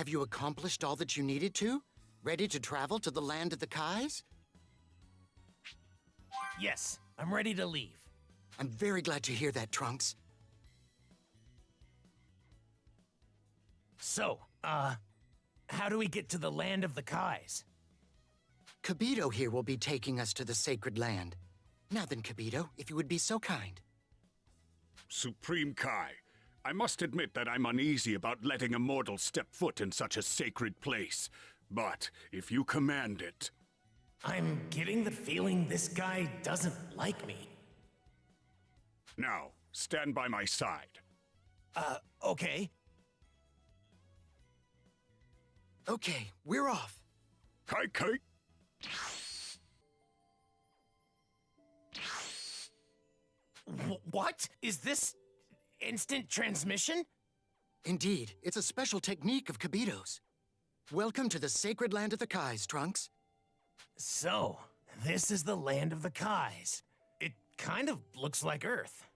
Have you accomplished all that you needed to? Ready to travel to the land of the Kais? Yes, I'm ready to leave. I'm very glad to hear that, Trunks. So, how do we get to the land of the Kais? Kibito here will be taking us to the sacred land. Now then, Kibito, if you would be so kind. Supreme Kai, I must admit that I'm uneasy about letting a mortal step foot in such a sacred place. But if you command it... I'm getting the feeling this guy doesn't like me. Now, stand by my side. Okay. Okay, we're off. Kai Kai! What? Is this instant transmission? Indeed, it's a special technique of Kibito's. Welcome to the sacred land of the Kais, Trunks. So, this is the land of the Kais. It kind of looks like Earth.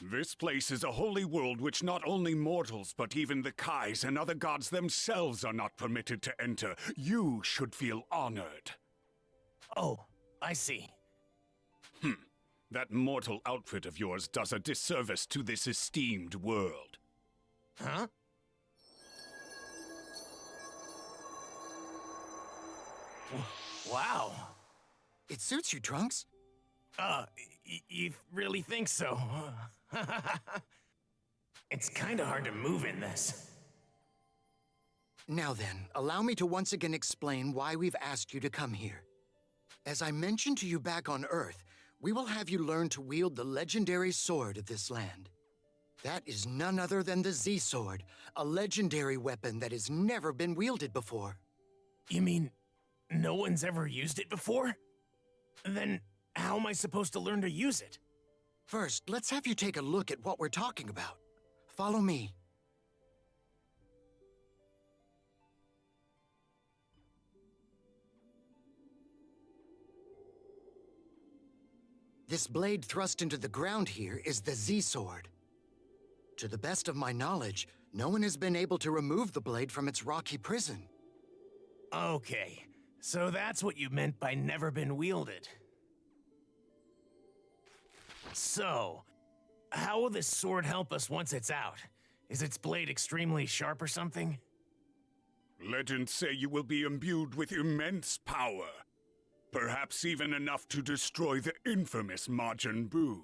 This place is a holy world which not only mortals, but even the Kais and other gods themselves are not permitted to enter. You should feel honored. Oh, I see. That mortal outfit of yours does a disservice to this esteemed world. Huh? Wow. It suits you, Trunks. You really think so? It's kinda hard to move in this. Now then, allow me to once again explain why we've asked you to come here. As I mentioned to you back on Earth, we will have you learn to wield the legendary sword of this land. That is none other than the Z-Sword, a legendary weapon that has never been wielded before. You mean, no one's ever used it before? Then, how am I supposed to learn to use it? First, let's have you take a look at what we're talking about. Follow me. This blade thrust into the ground here is the Z-Sword. To the best of my knowledge, no one has been able to remove the blade from its rocky prison. Okay, so that's what you meant by never been wielded. So, how will this sword help us once it's out? Is its blade extremely sharp or something? Legends say you will be imbued with immense power. Perhaps even enough to destroy the infamous Majin Buu.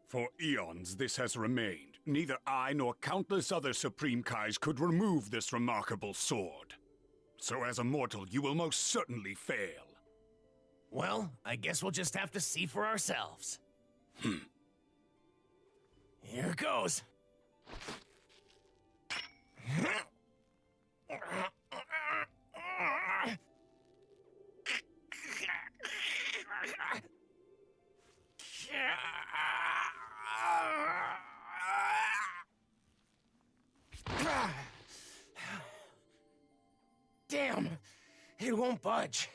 For eons this has remained. Neither I nor countless other Supreme Kais could remove this remarkable sword. So as a mortal, you will most certainly fail. Well, I guess we'll just have to see for ourselves. Here goes. Damn! It won't budge.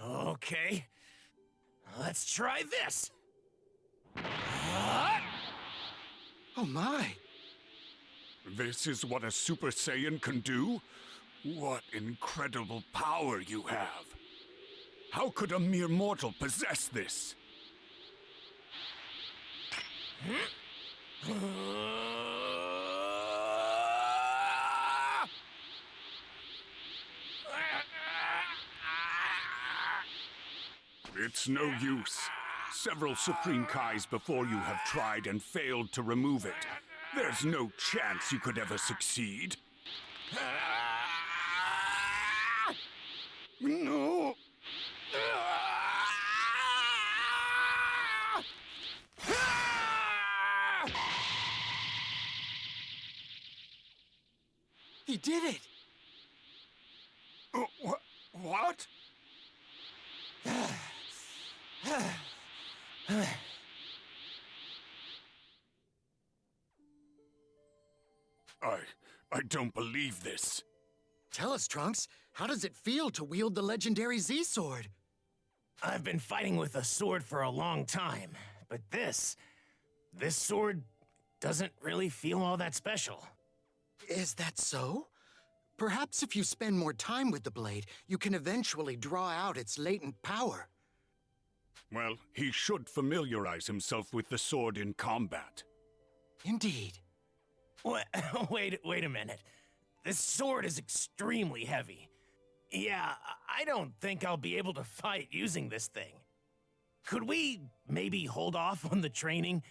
Okay. Let's try this. Oh my! This is what a Super Saiyan can do? What incredible power you have! How could a mere mortal possess this? It's no use. Several Supreme Kais before you have tried and failed to remove it. There's no chance you could ever succeed. No! He did it! What? I don't believe this. Tell us, Trunks, how does it feel to wield the legendary Z-Sword? I've been fighting with a sword for a long time, but this sword doesn't really feel all that special. Is that so? Perhaps if you spend more time with the blade, you can eventually draw out its latent power. Well, he should familiarize himself with the sword in combat. Indeed. Wait a minute. This sword is extremely heavy. Yeah, I don't think I'll be able to fight using this thing. Could we maybe hold off on the training?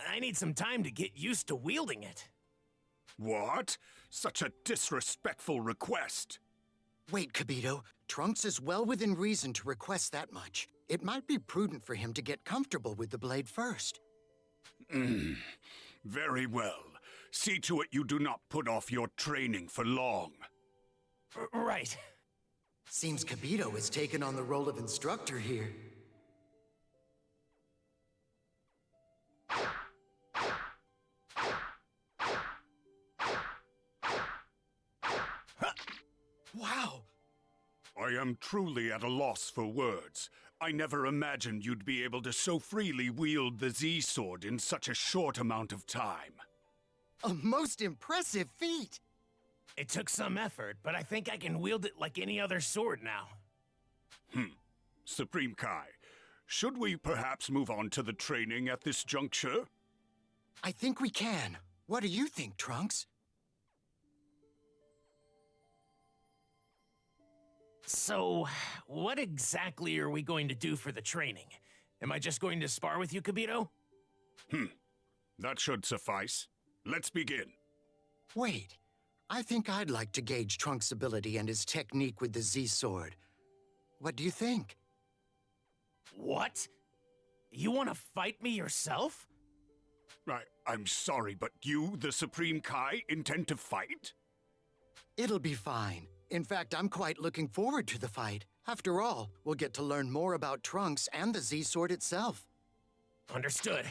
I need some time to get used to wielding it. What? Such a disrespectful request. Wait, Kibito. Trunks is well within reason to request that much. It might be prudent for him to get comfortable with the blade first. Very well. See to it you do not put off your training for long. Right. Seems Kibito has taken on the role of instructor here. Wow! I am truly at a loss for words. I never imagined you'd be able to so freely wield the Z-Sword in such a short amount of time. A most impressive feat! It took some effort, but I think I can wield it like any other sword now. Supreme Kai, should we perhaps move on to the training at this juncture? I think we can. What do you think, Trunks? So, what exactly are we going to do for the training? Am I just going to spar with you, Kibito? That should suffice. Let's begin. Wait. I think I'd like to gauge Trunks' ability and his technique with the Z-Sword. What do you think? What? You want to fight me yourself? I'm sorry, but you, the Supreme Kai, intend to fight? It'll be fine. In fact, I'm quite looking forward to the fight. After all, we'll get to learn more about Trunks and the Z-Sword itself. Understood.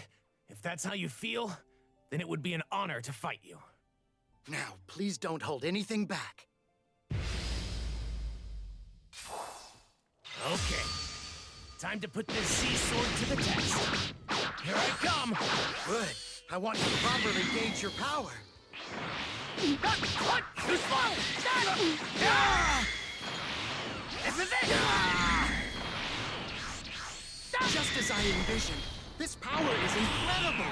If that's how you feel, then it would be an honor to fight you. Now, please don't hold anything back. Okay. Time to put this Z-Sword to the test. Here I come! Good. I want you to properly gauge your power. What? Too slow! This is it! Just as I envisioned, this power is incredible.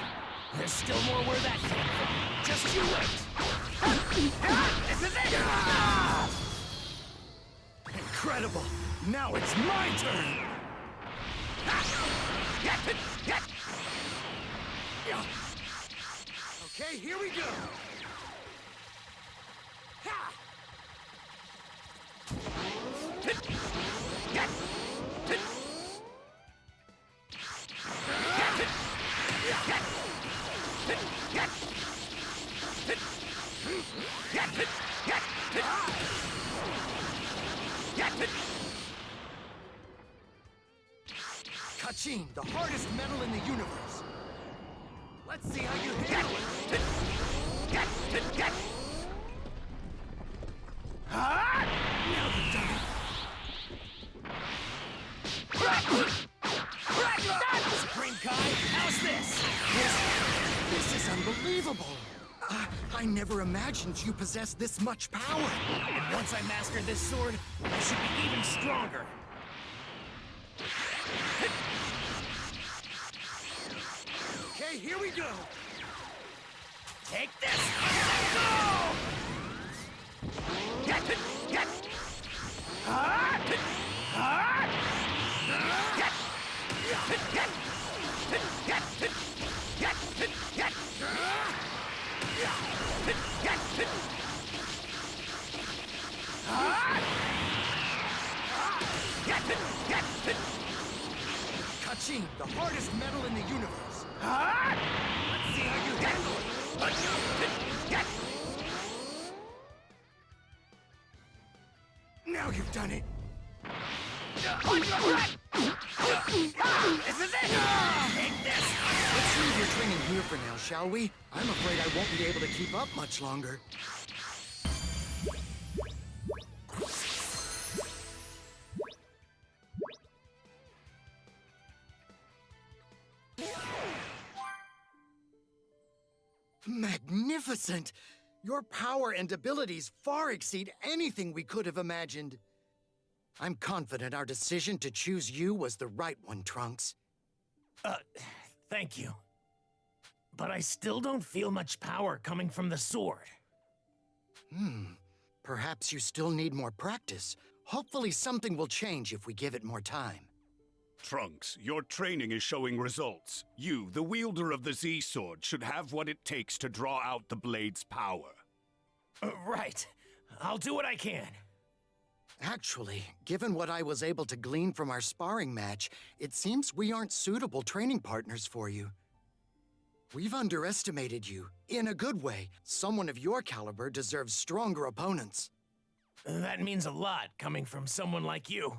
There's still more where that came from. Just you wait. This is it! Incredible. Now it's my turn. Okay, here we go. Kachin, the hardest metal in the universe. Let's see how you handle it. Now you've done it. Supreme Kai, how's this? This is unbelievable. I never imagined you possessed this much power. And once I master this sword, I should be even stronger. Okay, here we go. Take this! Let's go! Kachin, the hardest metal in the universe. Let's see how you handle it. Now you've done it. This is it! Take this! Let's leave your training here for now, shall we? I'm afraid I won't be able to keep up much longer. Magnificent! Your power and abilities far exceed anything we could have imagined. I'm confident our decision to choose you was the right one, Trunks. Thank you. But I still don't feel much power coming from the sword. Perhaps you still need more practice. Hopefully something will change if we give it more time. Trunks, your training is showing results. You, the wielder of the Z-Sword, should have what it takes to draw out the blade's power. Right. I'll do what I can. Actually, given what I was able to glean from our sparring match, it seems we aren't suitable training partners for you. We've underestimated you. In a good way. Someone of your caliber deserves stronger opponents. That means a lot coming from someone like you.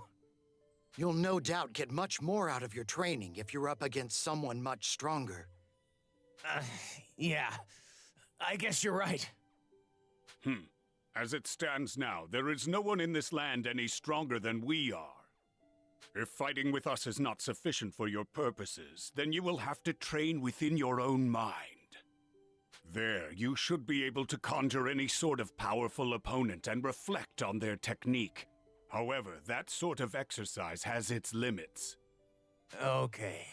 You'll no doubt get much more out of your training if you're up against someone much stronger. Yeah. I guess you're right. As it stands now, there is no one in this land any stronger than we are. If fighting with us is not sufficient for your purposes, then you will have to train within your own mind. There, you should be able to conjure any sort of powerful opponent and reflect on their technique. However, that sort of exercise has its limits. Okay.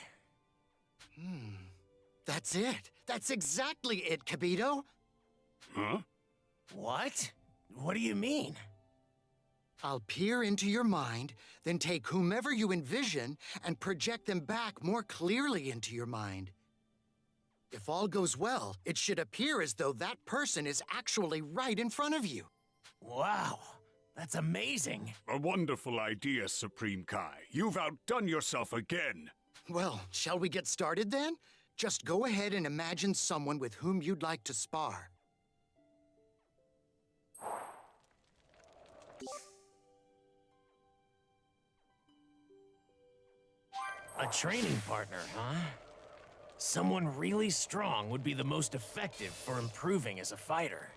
That's it. That's exactly it, Kibito. Huh? What? What do you mean? I'll peer into your mind, then take whomever you envision and project them back more clearly into your mind. If all goes well, it should appear as though that person is actually right in front of you. Wow. That's amazing. A wonderful idea, Supreme Kai. You've outdone yourself again. Well, shall we get started then? Just go ahead and imagine someone with whom you'd like to spar. A training partner, huh? Someone really strong would be the most effective for improving as a fighter.